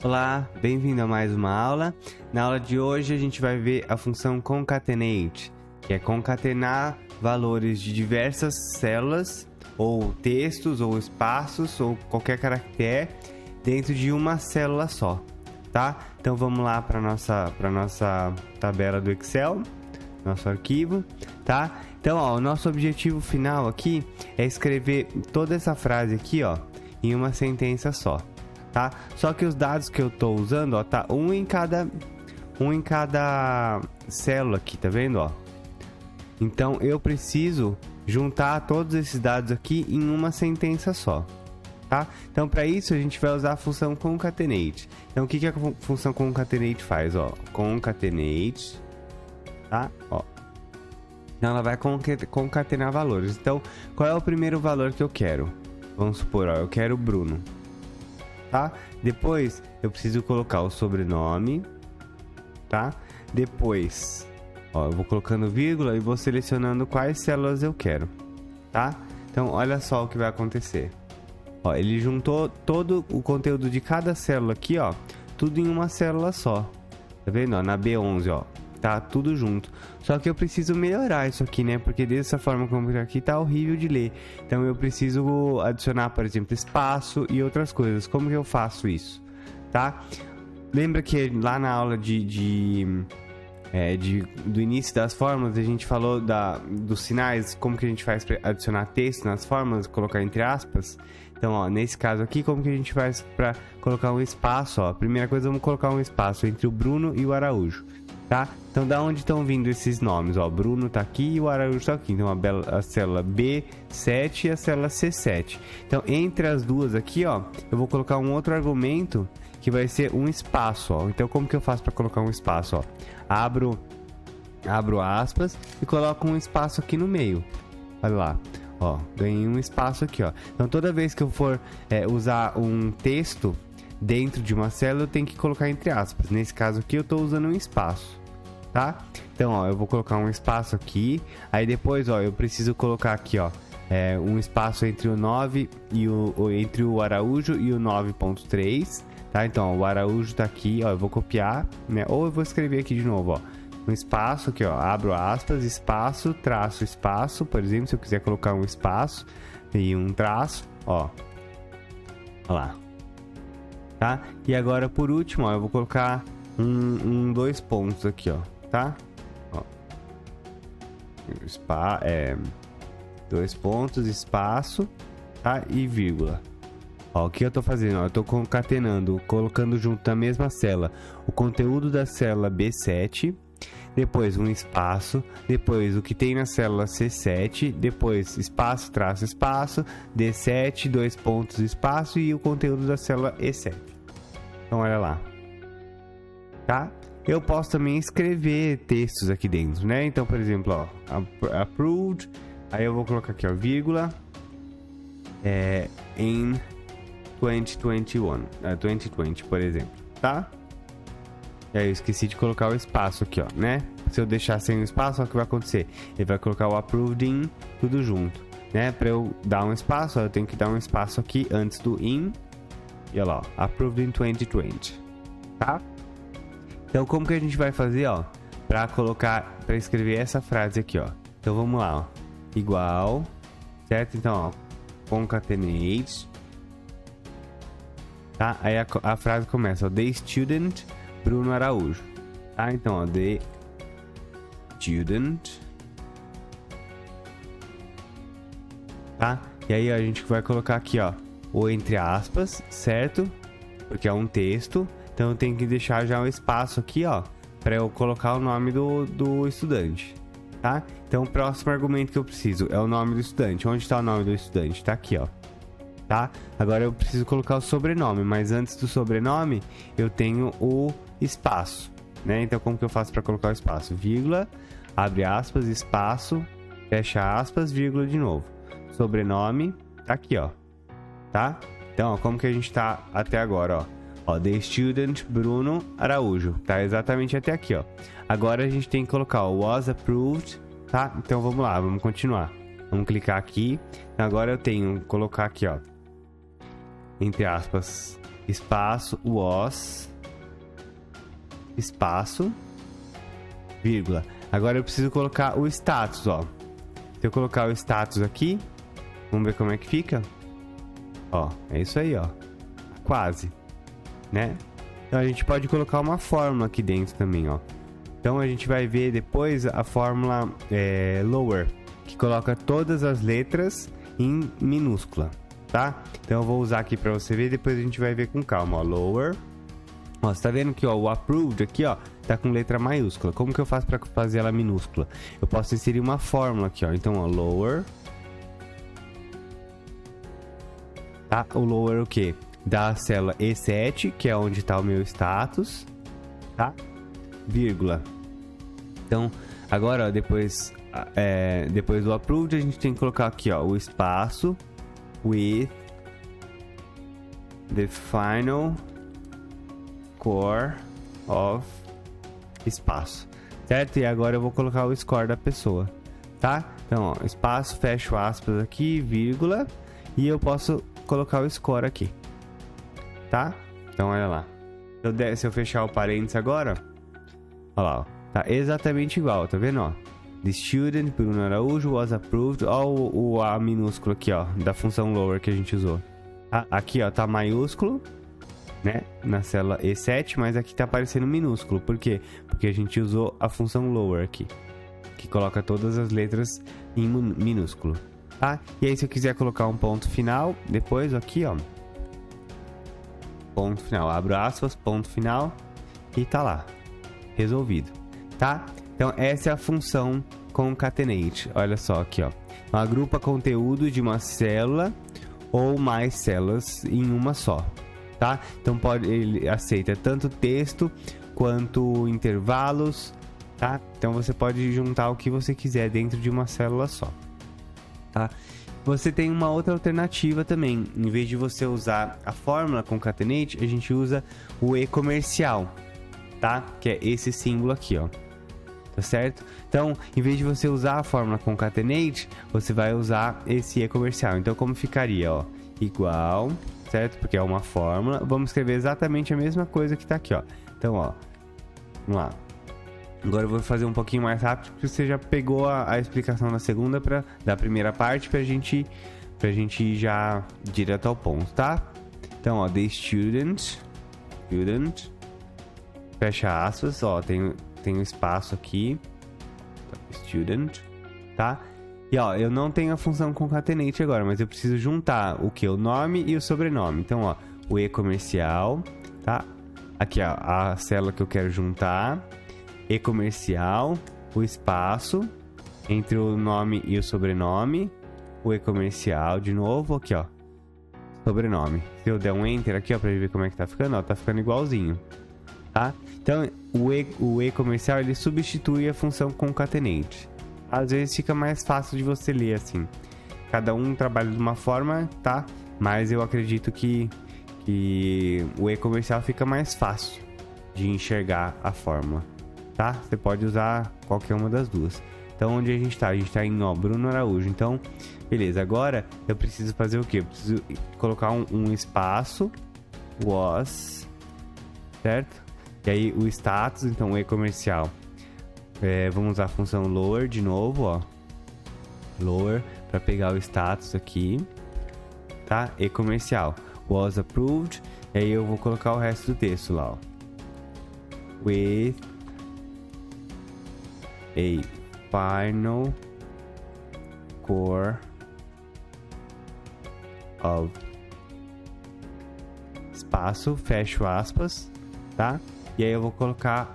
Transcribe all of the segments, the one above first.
Olá, bem-vindo a mais uma aula. Na aula de hoje a gente vai ver a função concatenate, que é concatenar valores de diversas células, ou textos, ou espaços, ou qualquer caractere dentro de uma célula só, tá? Então vamos lá para nossa tabela do Excel, nosso arquivo, tá? Então, ó, o nosso objetivo final aqui é escrever toda essa frase aqui, ó, em uma sentença só. Tá? Só que os dados que eu tô usando, ó, tá um em cada célula aqui, tá vendo, ó? Então eu preciso juntar todos esses dados aqui em uma sentença só, tá? Então para isso a gente vai usar a função concatenate. Então o que a função concatenate faz, ó? Concatenate, tá? Ó. Então ela vai concatenar valores. Então qual é o primeiro valor que eu quero? Vamos supor, ó, eu quero Bruno. Tá? Depois eu preciso colocar o sobrenome, tá? Depois, ó, eu vou colocando vírgula e vou selecionando quais células eu quero, tá? Então, olha só o que vai acontecer. Ó, ele juntou todo o conteúdo de cada célula aqui, ó, tudo em uma célula só. Tá vendo? Ó, na B11, ó, tá tudo junto. Só que eu preciso melhorar isso aqui, né? Porque dessa forma como tá aqui tá horrível de ler. Então eu preciso adicionar, por exemplo, espaço e outras coisas. Como que eu faço isso? Tá? Lembra que lá na aula do início das fórmulas a gente falou dos sinais, como que a gente faz para adicionar texto nas fórmulas, colocar entre aspas? Então, ó, nesse caso aqui, como que a gente faz para colocar um espaço? Ó, primeira coisa, vamos colocar um espaço entre o Bruno e o Araújo. Tá? Então, da onde estão vindo esses nomes? Ó, Bruno tá aqui e o Araújo tá aqui. Então, a célula B7 e a célula C7. Então, entre as duas aqui, ó, eu vou colocar um outro argumento que vai ser um espaço, ó. Então, como que eu faço para colocar um espaço, ó? Abro aspas e coloco um espaço aqui no meio. Olha lá. Ó, ganhei um espaço aqui, ó. Então, toda vez que eu for usar um texto dentro de uma célula, eu tenho que colocar entre aspas. Nesse caso aqui eu estou usando um espaço, tá? Então, ó, eu vou colocar um espaço aqui. Aí depois, ó, eu preciso colocar aqui, ó, um espaço entre o 9 e entre o Araújo e o 9.3, tá? Então, ó, o Araújo tá aqui, ó, eu vou copiar, né? Ou eu vou escrever aqui de novo, ó, um espaço aqui, ó, abro aspas, espaço, traço, espaço, por exemplo, se eu quiser colocar um espaço e um traço, ó lá. Tá? E agora por último, ó, eu vou colocar dois pontos aqui, ó, tá? Ó. Dois pontos, espaço, tá? E vírgula. Ó, o que eu tô fazendo? Ó, eu tô concatenando, colocando junto na mesma célula o conteúdo da célula B7, depois um espaço, depois o que tem na célula C7, depois espaço, traço, espaço, D7, dois pontos, espaço e o conteúdo da célula E7. Então, olha lá. Tá? Eu posso também escrever textos aqui dentro, né? Então, por exemplo, ó, approved, aí eu vou colocar aqui, ó, vírgula, em 2020, por exemplo, tá? E aí eu esqueci de colocar o espaço aqui, ó, né? Se eu deixar sem o espaço, ó, o que vai acontecer? Ele vai colocar o approved in tudo junto, né? Para eu dar um espaço, ó, eu tenho que dar um espaço aqui antes do in. E olha lá, ó, approved in 2020, tá? Então, como que a gente vai fazer, ó, para escrever essa frase aqui, ó? Então, vamos lá, ó, igual, certo? Então, ó, concatenate, tá? Aí a frase começa, ó, the student Bruno Araújo, tá? Então, ó, the student, tá? E aí a gente vai colocar aqui, ó, o entre aspas, certo? Porque é um texto, então eu tenho que deixar já um espaço aqui, ó, para eu colocar o nome do estudante, tá? Então o próximo argumento que eu preciso é o nome do estudante. Onde está o nome do estudante? Tá aqui, ó, tá? Agora eu preciso colocar o sobrenome, mas antes do sobrenome eu tenho o espaço, né? Então como que eu faço para colocar o espaço? Vírgula, abre aspas, espaço, fecha aspas, vírgula de novo. Sobrenome, tá aqui, ó, tá? Então, ó, como que a gente tá até agora, ó? Ó, the student Bruno Araújo, tá exatamente até aqui, ó. Agora a gente tem que colocar o was approved, tá? Então vamos lá, vamos continuar. Vamos clicar aqui. Agora eu tenho que colocar aqui, ó, entre aspas, espaço, was, espaço, vírgula. Agora eu preciso colocar o status, ó. Se eu colocar o status aqui, vamos ver como é que fica. Ó, é isso aí, ó. Quase, né? Então a gente pode colocar uma fórmula aqui dentro também, ó. Então a gente vai ver depois a fórmula lower, que coloca todas as letras em minúscula, tá? Então eu vou usar aqui para você ver, depois a gente vai ver com calma, ó. Lower. Ó, você tá vendo que ó, o approved aqui, ó, tá com letra maiúscula. Como que eu faço para fazer ela minúscula? Eu posso inserir uma fórmula aqui, ó. Então, ó, lower. Tá? O lower o quê? Da célula E7, que é onde tá o meu status, tá? Vírgula. Então, agora, ó, depois do approved, a gente tem que colocar aqui, ó, o espaço with the final score of espaço, certo? E agora eu vou colocar o score da pessoa, tá? Então, ó, espaço, fecho aspas aqui, vírgula, e eu posso colocar o score aqui, tá? Então, olha lá. Se eu fechar o parênteses agora, olha lá, ó, tá exatamente igual, tá vendo, ó? The student, Bruno Araújo, was approved, ó, o A minúsculo aqui, ó, da função lower que a gente usou. Aqui, ó, tá maiúsculo, né, na célula E7, mas aqui tá aparecendo minúsculo. Por quê? Porque a gente usou a função lower aqui, que coloca todas as letras em minúsculo, tá? E aí se eu quiser colocar um ponto final, depois aqui, ó, ponto final, abro aspas, ponto final, e tá lá, resolvido, tá? Então essa é a função concatenate, olha só aqui, ó, agrupa conteúdo de uma célula ou mais células em uma só. Tá? Então ele aceita tanto texto quanto intervalos, tá? Então você pode juntar o que você quiser dentro de uma célula só, tá? Você tem uma outra alternativa também. Em vez de você usar a fórmula concatenate, a gente usa o e-comercial, tá? Que é esse símbolo aqui, ó. Tá certo? Então, em vez de você usar a fórmula concatenate, você vai usar esse e-comercial. Então, como ficaria, ó? Igual, certo? Porque é uma fórmula. Vamos escrever exatamente a mesma coisa que tá aqui, ó. Então, ó, vamos lá. Agora eu vou fazer um pouquinho mais rápido, porque você já pegou a explicação da primeira parte pra gente ir já direto ao ponto, tá? Então, ó, the student, fecha aspas, ó, tem um espaço aqui, student, tá? E ó, eu não tenho a função concatenate agora, mas eu preciso juntar o que? O nome e o sobrenome. Então, ó, o e-comercial, tá? Aqui, ó, a célula que eu quero juntar, e-comercial, o espaço entre o nome e o sobrenome, o e-comercial de novo, aqui, ó, sobrenome. Se eu der um enter aqui, ó, pra ver como é que tá ficando, ó, tá ficando igualzinho, tá? Então, o e-comercial, ele substitui a função concatenate. Às vezes fica mais fácil de você ler assim. Cada um trabalha de uma forma, tá? Mas eu acredito que o e-comercial fica mais fácil de enxergar a fórmula, tá? Você pode usar qualquer uma das duas. Então, onde a gente tá? A gente tá em, ó, Bruno Araújo. Então, beleza. Agora, eu preciso fazer o quê? Eu preciso colocar um espaço, was, certo? E aí, o status, então, o e-comercial. Vamos usar a função lower de novo, ó. Lower, para pegar o status aqui, tá? E-comercial. Was approved. E aí, eu vou colocar o resto do texto lá, ó. With a final score of espaço, fecho aspas, tá? E aí eu vou colocar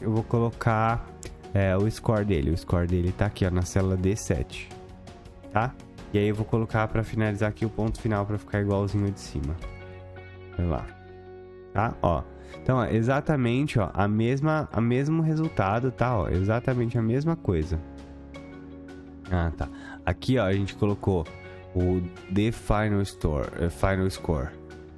o score dele. O score dele tá aqui, ó, na célula D7, tá? E aí eu vou colocar para finalizar aqui o ponto final para ficar igualzinho de cima. Vai lá, tá? Ó. Então, ó, exatamente, ó, a mesmo resultado, tá? Ó, exatamente a mesma coisa. Ah, tá. Aqui, ó, a gente colocou o the final score,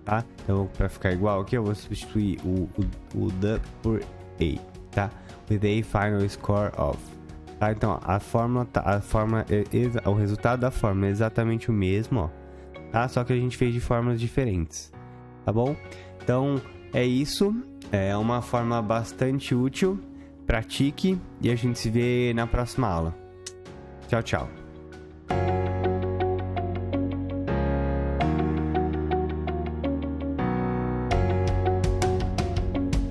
tá? Então, para ficar igual aqui, eu vou substituir o the por a, tá? With a final score of, tá? Então, o resultado da fórmula é exatamente o mesmo, ó, tá? Só que a gente fez de formas diferentes, tá bom? Então, é isso. É uma forma bastante útil. Pratique e a gente se vê na próxima aula. Tchau, tchau.